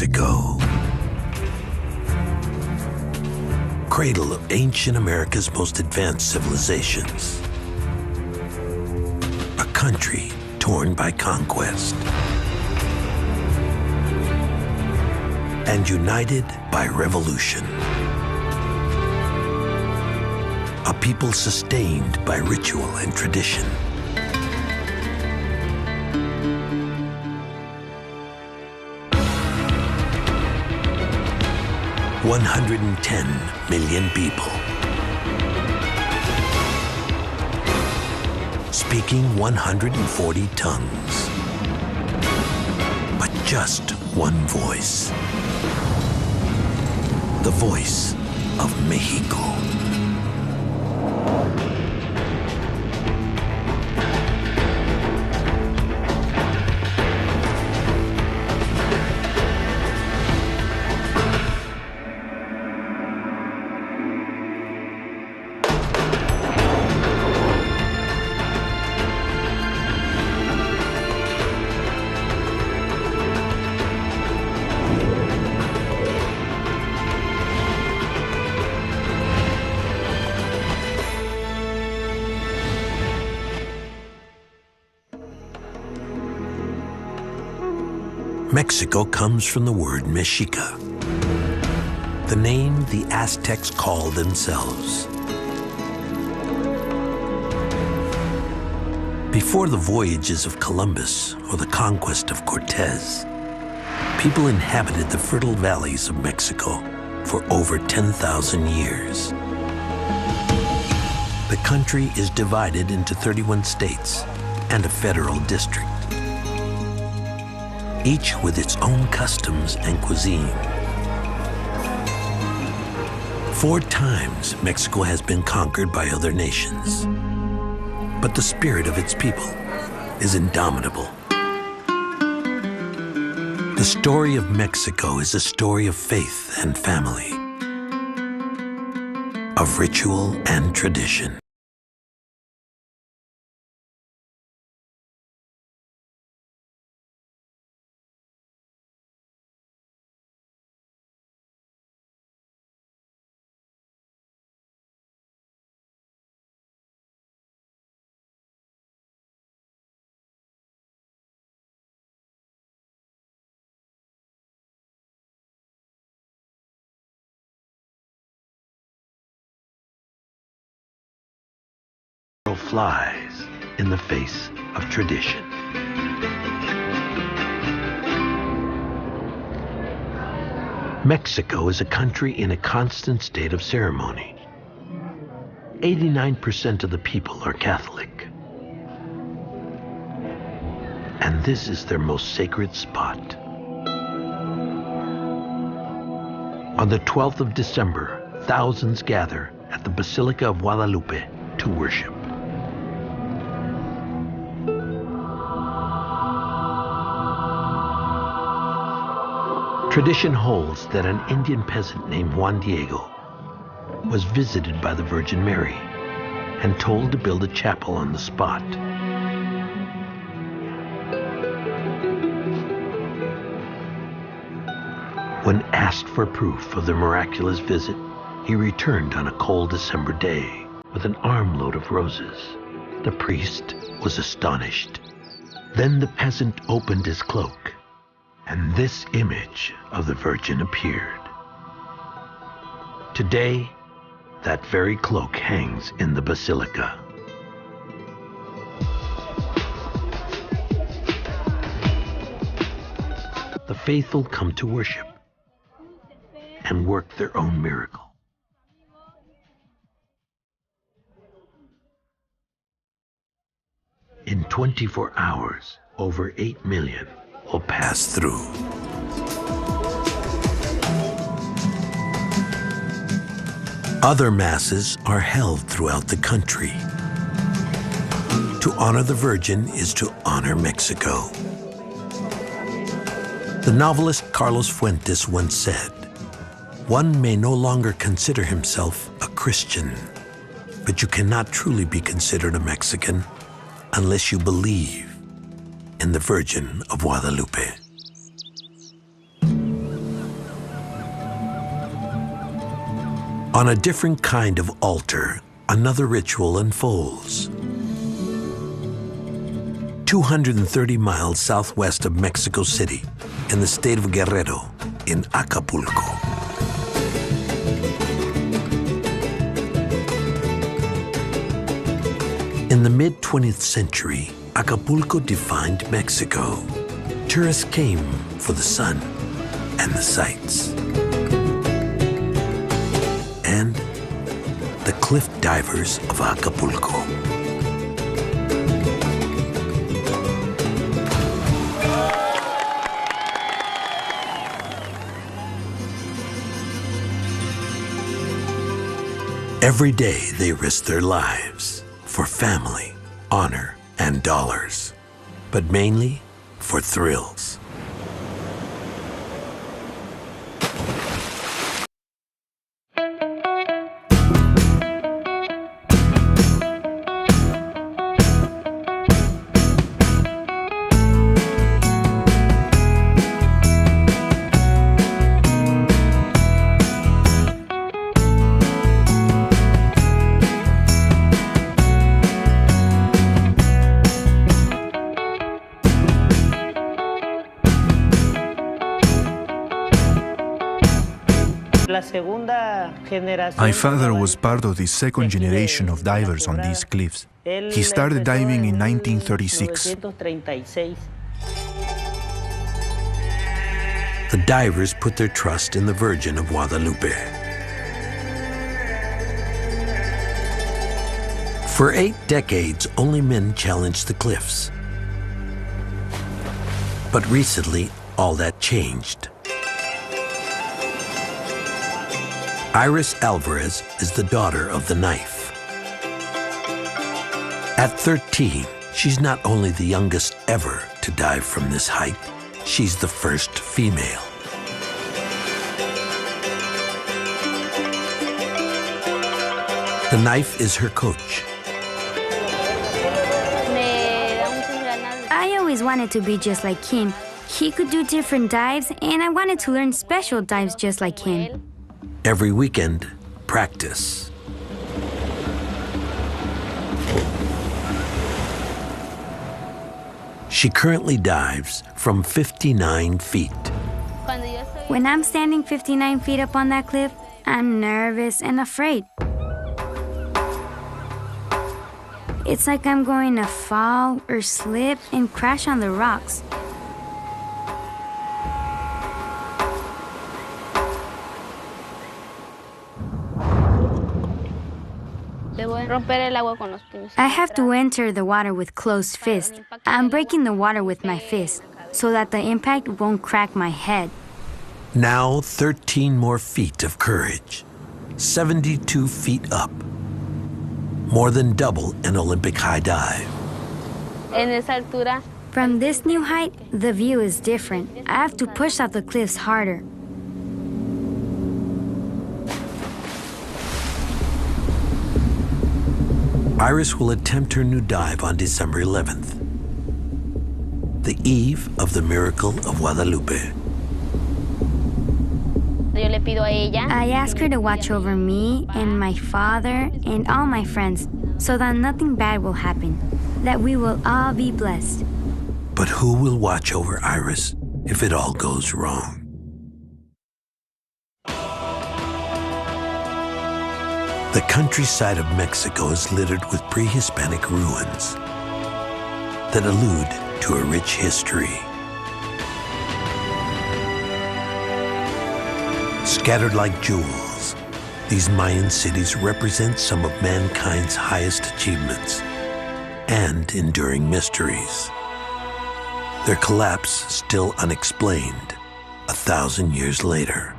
Mexico. Cradle of ancient America's most advanced civilizations. A country torn by conquest and united by revolution. A people sustained by ritual and tradition. $110 million people. Speaking 140 tongues. But just one voice. The voice of Mexico. Mexico comes from the word Mexica, the name the Aztecs called themselves. Before the voyages of Columbus or the conquest of Cortez, people inhabited the fertile valleys of Mexico for over 10,000 years. The country is divided into 31 states and a federal district, each with its own customs and cuisine. 4 times Mexico has been conquered by other nations, but the spirit of its people is indomitable. The story of Mexico is a story of faith and family, of ritual and tradition. Flies in the face of tradition. Mexico is a country in a constant state of ceremony. 89% of the people are Catholic, and this is their most sacred spot. On the 12th of December, thousands gather at the Basilica of Guadalupe to worship. Tradition holds that an Indian peasant named Juan Diego was visited by the Virgin Mary and told to build a chapel on the spot. When asked for proof of the miraculous visit, he returned on a cold December day with an armload of roses. The priest was astonished. Then the peasant opened his cloak, and this image of the Virgin appeared. Today, that very cloak hangs in the basilica. The faithful come to worship and work their own miracle. In 24 hours, over 8 million will pass through. Other masses are held throughout the country. To honor the Virgin is to honor Mexico. The novelist Carlos Fuentes once said, "One may no longer consider himself a Christian, but you cannot truly be considered a Mexican unless you believe in the Virgin of Guadalupe." On a different kind of altar, another ritual unfolds. 230 miles southwest of Mexico City, in the state of Guerrero, in Acapulco. In the mid-20th century, Acapulco defined Mexico. Tourists came for the sun and the sights. And the cliff divers of Acapulco. Every day they risk their lives for family, honor, and dollars, but mainly for thrills. My father was part of the second generation of divers on these cliffs. He started diving in 1936. The divers put their trust in the Virgin of Guadalupe. For 8 decades, only men challenged the cliffs. But recently, all that changed. Iris Alvarez is the daughter of the knife. At 13, she's not only the youngest ever to dive from this height, she's the first female. The knife is her coach. I always wanted to be just like him. He could do different dives, and I wanted to learn special dives just like him. Every weekend, practice. She currently dives from 59 feet. When I'm standing 59 feet up on that cliff, I'm nervous and afraid. It's like I'm going to fall or slip and crash on the rocks. I have to enter the water with closed fists. I'm breaking the water with my fist so that the impact won't crack my head. Now 13 more feet of courage, 72 feet up, more than double an Olympic high dive. From this new height, the view is different. I have to push up the cliffs harder. Iris will attempt her new dive on December 11th, the eve of the miracle of Guadalupe. I ask her to watch over me and my father and all my friends so that nothing bad will happen, that we will all be blessed. But who will watch over Iris if it all goes wrong? The countryside of Mexico is littered with pre-Hispanic ruins that allude to a rich history. Scattered like jewels, these Mayan cities represent some of mankind's highest achievements and enduring mysteries. Their collapse still unexplained 1,000 years later.